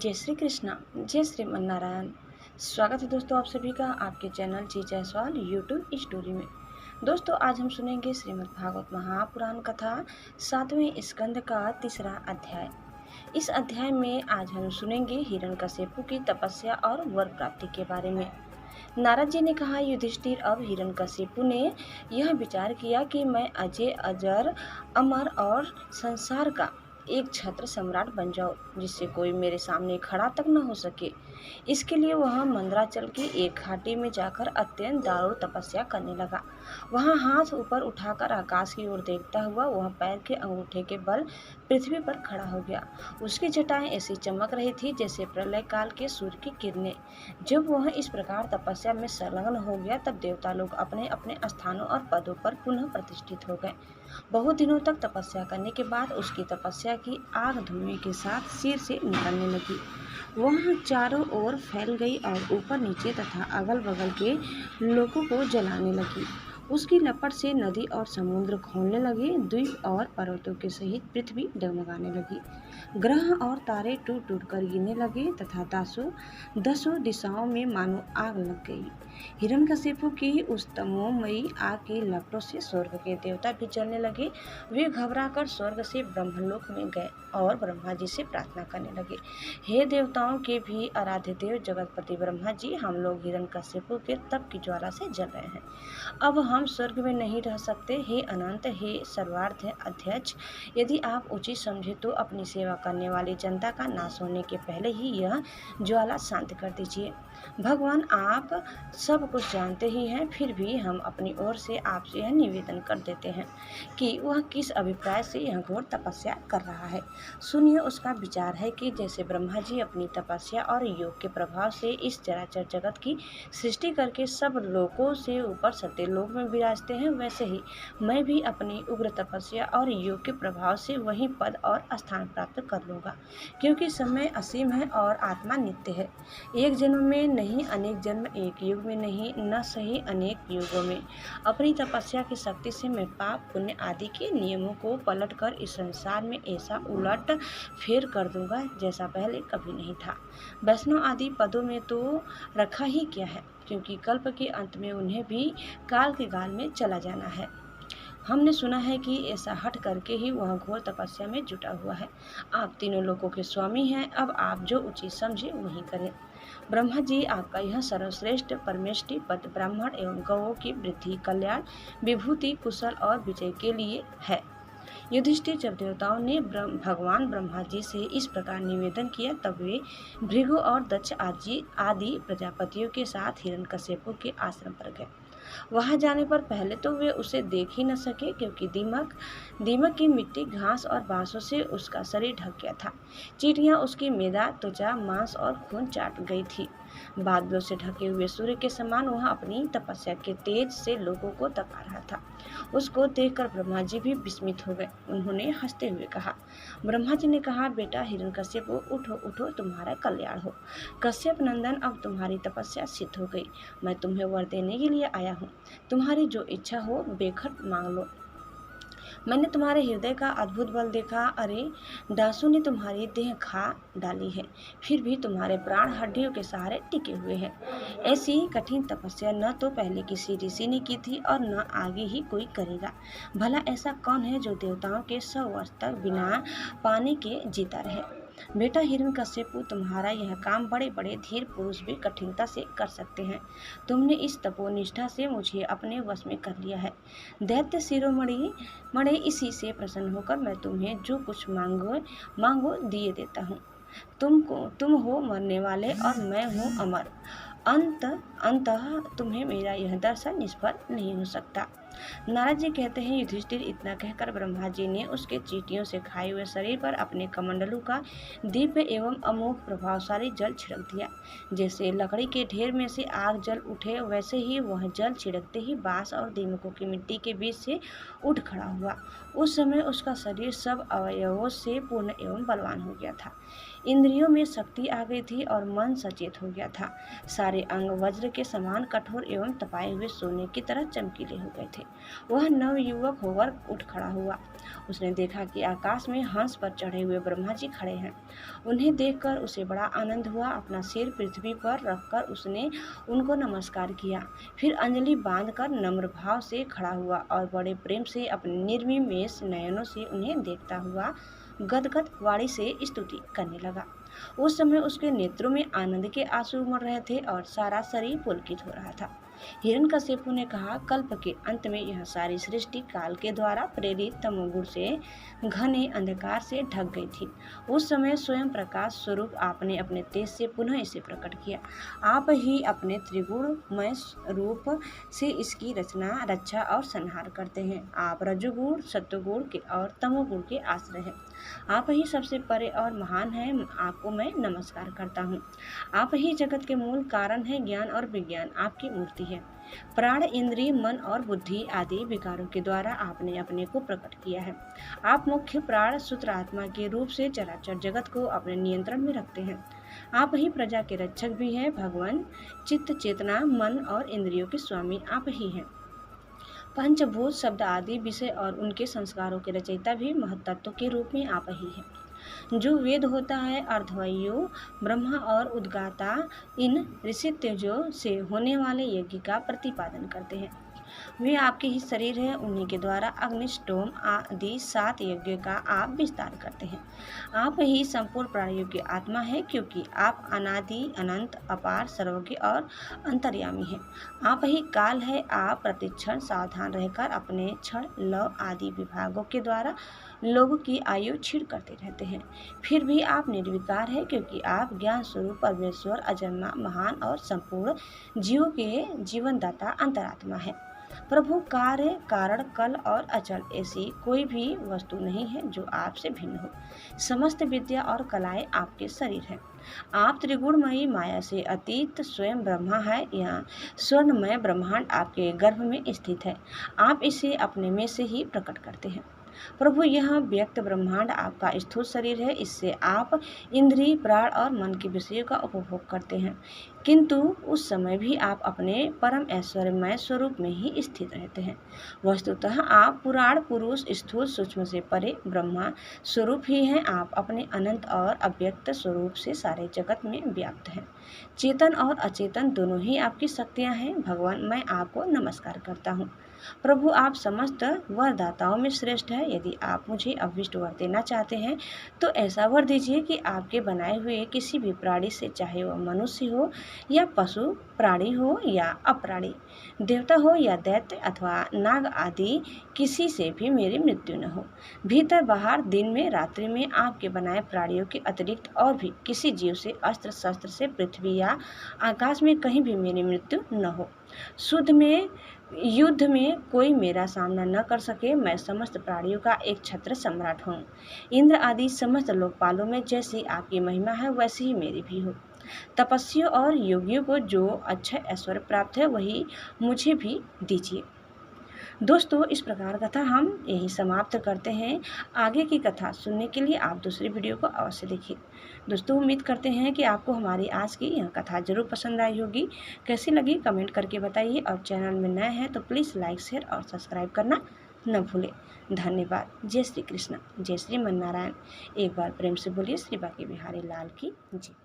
जय श्री कृष्णा, जय श्रीमन नारायण। स्वागत है दोस्तों आप सभी का आपके चैनल जी जायसवाल यूट्यूब स्टोरी में। दोस्तों आज हम सुनेंगे श्रीमद् भागवत महापुराण कथा 7वें स्कंद का तीसरा अध्याय। इस अध्याय में आज हम सुनेंगे हिरण्यकशिपु की तपस्या और वर प्राप्ति के बारे में। नारद जी ने कहा, युधिष्ठिर, अब हिरण्यकशिपु ने यह विचार किया कि मैं अजय, अजर, अमर और संसार का एक छत्र सम्राट बन जाऊं, जिससे कोई मेरे सामने खड़ा तक न हो सके। इसके लिए वह मंदराचल की एक घाटी में जाकर अत्यंत दारुण तपस्या करने लगा। वहां हाथ ऊपर उठाकर आकाश की ओर देखता हुआ वह पैर के अंगूठे के बल पृथ्वी पर खड़ा हो गया। उसकी जटाएं ऐसी चमक रही थी जैसे प्रलय काल के सूर्य की किरणें। जब वह इस प्रकार तपस्या में संलग्न हो गया, तब देवता लोग अपने अपने स्थानों और पदों पर पुनः प्रतिष्ठित हो गए। बहुत दिनों तक तपस्या करने के बाद उसकी तपस्या की आग धुएं के साथ सिर से निकलने लगी। वह चारों ओर फैल गई और ऊपर नीचे तथा अगल बगल के लोगों को जलाने लगी। उसकी लपट से नदी और समुद्र खोलने लगे। द्वीप और पर्वतों के सहित पृथ्वी डगमगाने लगी। ग्रह और तारे टूट टूट कर गिरने लगे तथा दसों दिशाओं में मानो आग लग गई। हिरण्यकशिपु की उस तमोमयी आग की लपटों से स्वर्ग के देवता भी जलने लगे। वे घबराकर स्वर्ग से ब्रह्मलोक में गए और ब्रह्मा जी से प्रार्थना करने लगे, हे देवताओं के भी आराध्य देव जगतपति ब्रह्मा जी, हम लोग हिरण्यकशिपु के तप की ज्वाला से जल रहे हैं। अब हम स्वर्ग में नहीं रह सकते। हे अनंत, हे सर्वार्थ अध्यक्ष, यदि आप उचित समझे तो अपनी सेवा करने वाली जनता का नाश होने के पहले ही यह ज्वाला शांत कर दीजिए। भगवान, आप सब कुछ जानते ही हैं, फिर भी हम अपनी ओर से आपसे यह निवेदन कर देते हैं कि वह किस अभिप्राय से यह घोर तपस्या कर रहा है। सुनिए, उसका विचार है कि जैसे ब्रह्मा जी अपनी तपस्या और योग के प्रभाव से इस चराचर जगत की सृष्टि करके सब लोकों से ऊपर सत्यलोक में विराजते हैं, वैसे ही मैं भी अपनी उग्र तपस्या और योग के प्रभाव से वही पद और स्थान प्राप्त कर लूँगा, क्योंकि समय असीम है और आत्मा नित्य है। एक जन्म में नहीं, अनेक जन्म, एक युग में नहीं, न सही अनेक युगों में। अपनी तपस्या की शक्ति से मैं पाप पुण्य आदि के नियमों को पलटकर इस संसार में ऐसा उलट फेर कर दूंगा जैसा पहले कभी नहीं था। वैष्णव आदि पदों में तो रखा ही क्या है, क्योंकि कल्प के अंत में उन्हें भी काल के गाल में चला जाना है। हमने सुना है कि ऐसा हट करके ही वह घोर तपस्या में जुटा हुआ है। आप तीनों लोगों के स्वामी हैं, अब आप जो उचित समझे वही करें। ब्रह्मा जी, आपका यह सर्वश्रेष्ठ परमेष्टि पद ब्राह्मण एवं गौओं की वृद्धि, कल्याण, विभूति, कुशल और विजय के लिए है। युधिष्ठिर, जब देवताओं ने भगवान ब्रह्मा जी से इस प्रकार निवेदन किया, तब वे भृगु और दक्ष आदि प्रजापतियों के साथ हिरण्यकशिपु के आश्रम पर गए। वहां जाने पर पहले तो वे उसे देख ही न सके, क्योंकि दीमक की मिट्टी, घास और बांसों से उसका शरीर ढक गया था। चींटियां उसकी मेदा, त्वचा, मांस और खून चाट गई थी। बादलों से ढके हुए सूर्य के समान वह अपनी तपस्या के तेज से लोगों को तपा रहा था। उसको देखकर ब्रह्मा जी भी विस्मित हो गए। उन्होंने हंसते हुए कहा, ब्रह्मा जी ने कहा, बेटा हिरण्यकशिपु, उठो उठो, तुम्हारा कल्याण हो। कश्यप नंदन, अब तुम्हारी तपस्या सिद्ध हो गई। मैं तुम्हें वर देने के लिए आया हूँ। तुम्हारी जो इच्छा हो बेखट मांग लो। मैंने तुम्हारे हृदय का अद्भुत बल देखा। अरे, दासों ने तुम्हारी देह खा डाली है, फिर भी तुम्हारे प्राण हड्डियों के सहारे टिके हुए हैं। ऐसी कठिन तपस्या न तो पहले किसी ऋषि ने की थी और न आगे ही कोई करेगा। भला ऐसा कौन है जो देवताओं के 100 वर्ष तक बिना पानी के जीता रहे। बेटा हिरण्यकशिपु, तुम्हारा यह काम बड़े बड़े धीर पुरुष भी कठिनता से कर सकते हैं। तुमने इस तपोनिष्ठा से मुझे अपने वश में कर लिया है। दैत्य शिरोमणि इसी से प्रसन्न होकर मैं तुम्हें जो कुछ मांगो दिए देता हूँ। तुम हो मरने वाले और मैं हूँ अमर। अंततः तुम्हें मेरा यह दर्शन निष्फल नहीं हो सकता। नारद जी कहते हैं, युधिष्ठिर, इतना कहकर ब्रह्मा जी ने उसके चींटियों से खाए हुए शरीर पर अपने कमंडलों का दिव्य एवं अमोघ प्रभावशाली जल छिड़क दिया। जैसे लकड़ी के ढेर में से आग जल उठे, वैसे ही वह जल छिड़कते ही बांस और दीमकों की मिट्टी के बीच से उठ खड़ा हुआ। उस समय उसका शरीर सब अवयवों से पूर्ण एवं बलवान हो गया था। इंद्रियों में शक्ति आ गई थी और मन सचेत हो गया था। सारे अंग वज्र के समान कठोर एवं तपाए हुए सोने की तरह चमकीले हो गए थे। थे। वह नवयुवक होकर उठ खड़ा हुआ। उसने देखा कि आकाश में हंस पर चढ़े हुए ब्रह्मा जी खड़े हैं। उन्हें देखकर उसे बड़ा आनंद हुआ। अपना सिर पृथ्वी पर रखकर उसने उनको नमस्कार किया। फिर अंजलि बांधकर नम्र भाव से खड़ा हुआ और बड़े प्रेम से अपने निर्विमेष नयनों से उन्हें देखता हुआ गदगद वाणी से स्तुति करने लगा। उस समय उसके नेत्रों में आनंद के आंसू उमड़ रहे थे और सारा शरीर पुलकित हो रहा था। हिरण्यकशिपु ने कहा, कल्प के अंत में यह सारी सृष्टि काल के द्वारा प्रेरित तमोगुण से घने अंधकार से ढक गई थी। उस समय स्वयं प्रकाश स्वरूप आपने अपने तेज से पुनः इसे प्रकट किया। आप ही अपने त्रिगुणमय रूप से इसकी रचना, रक्षा और संहार करते हैं। आप रजोगुण, सत्वगुण के और तमोगुण के आश्रय हैं। आप ही सबसे परे और महान हैं। आपको मैं नमस्कार करता हूँ। आप ही जगत के मूल कारण हैं। ज्ञान और विज्ञान आपकी मूर्ति है। प्राण, इंद्रिय, मन और बुद्धि आदि विकारों के द्वारा आपने अपने को प्रकट किया है। आप मुख्य प्राण सूत्र आत्मा के रूप से चराचर जगत को अपने नियंत्रण में रखते हैं। आप ही प्रजा के रक्षक भी हैं। भगवान, चित्त, चेतना, मन और इंद्रियों के स्वामी आप ही हैं। पंचभूत, शब्द आदि विषय और उनके संस्कारों के रचयिता भी महत्त्व के रूप में आप ही हैं। जो वेद होता है, अर्धवायु, ब्रह्मा और उद्गाता इन ऋषित्वजों से होने वाले यज्ञ का प्रतिपादन करते हैं। वे आपके ही शरीर है। उन्हीं के द्वारा अग्निष्टोम आदि 7 यज्ञों का आप विस्तार करते हैं। आप ही संपूर्ण प्राणियों की आत्मा है, क्योंकि आप अनादि, अनंत, अपार, सर्वज्ञ और अंतर्यामी हैं। आप ही काल है। आप प्रतिक्षण सावधान रहकर अपने क्षण, लव आदि विभागों के द्वारा लोगों की आयु छीण करते रहते हैं। फिर भी आप निर्विकार है, क्योंकि आप ज्ञान स्वरूप परमेश्वर, अजन्मा, महान और संपूर्ण जीवों के जीवनदाता अंतरात्मा है। प्रभु, कार्य, कारण, कल और अचल ऐसी कोई भी वस्तु नहीं है जो आपसे भिन्न हो। समस्त विद्या और कलाएं आपके शरीर है। आप त्रिगुणमयी माया से अतीत स्वयं ब्रह्मा है। यह स्वर्णमय ब्रह्मांड आपके गर्भ में स्थित है। आप इसे अपने में से ही प्रकट करते हैं। प्रभु, यह व्यक्त ब्रह्मांड आपका स्थूल शरीर है। इससे आप इंद्रिय, प्राण और मन के विषयों का उपभोग करते हैं, किंतु उस समय भी आप अपने परम ऐश्वर्यमय स्वरूप में ही स्थित रहते हैं। वस्तुतः आप पुराण पुरुष, स्थूल सूक्ष्म से परे ब्रह्मा स्वरूप ही हैं। आप अपने अनंत और अव्यक्त स्वरूप से सारे जगत में व्याप्त हैं। चेतन और अचेतन दोनों ही आपकी शक्तियां हैं। भगवान, मैं आपको नमस्कार करता हूँ। प्रभु, आप समस्त वरदाताओं में श्रेष्ठ है। यदि आप मुझे अभीष्ट वर देना चाहते हैं तो ऐसा वर दीजिए कि आपके बनाए हुए किसी भी प्राणी से, चाहे वह मनुष्य हो या पशु प्राणी हो या अप्राणी, देवता हो या दैत्य अथवा नाग आदि, किसी से भी मेरी मृत्यु न हो। भीतर बाहर, दिन में, रात्रि में आपके बनाए प्राणियों के अतिरिक्त और भी किसी जीव से, अस्त्र शस्त्र से, पृथ्वी या आकाश में कहीं भी मेरी मृत्यु न हो। शुद्ध में, युद्ध में कोई मेरा सामना न कर सके। मैं समस्त प्राणियों का एक छत्र सम्राट हूँ। इंद्र आदि समस्त लोकपालों में जैसी आपकी महिमा है, वैसी ही मेरी भी हो। तपस्वियों और योगियों को जो अच्छा ऐश्वर्य प्राप्त है, वही मुझे भी दीजिए। दोस्तों, इस प्रकार कथा हम यही समाप्त करते हैं। आगे की कथा सुनने के लिए आप दूसरी वीडियो को अवश्य देखिए। दोस्तों, उम्मीद करते हैं कि आपको हमारी आज की यह कथा जरूर पसंद आई होगी। कैसी लगी कमेंट करके बताइए, और चैनल में नए हैं तो प्लीज़ लाइक, शेयर और सब्सक्राइब करना न भूलें। धन्यवाद। जय श्री कृष्ण, जय श्री मन नारायण। एक बार प्रेम से बोलिए श्री बांके बिहारी लाल की जय।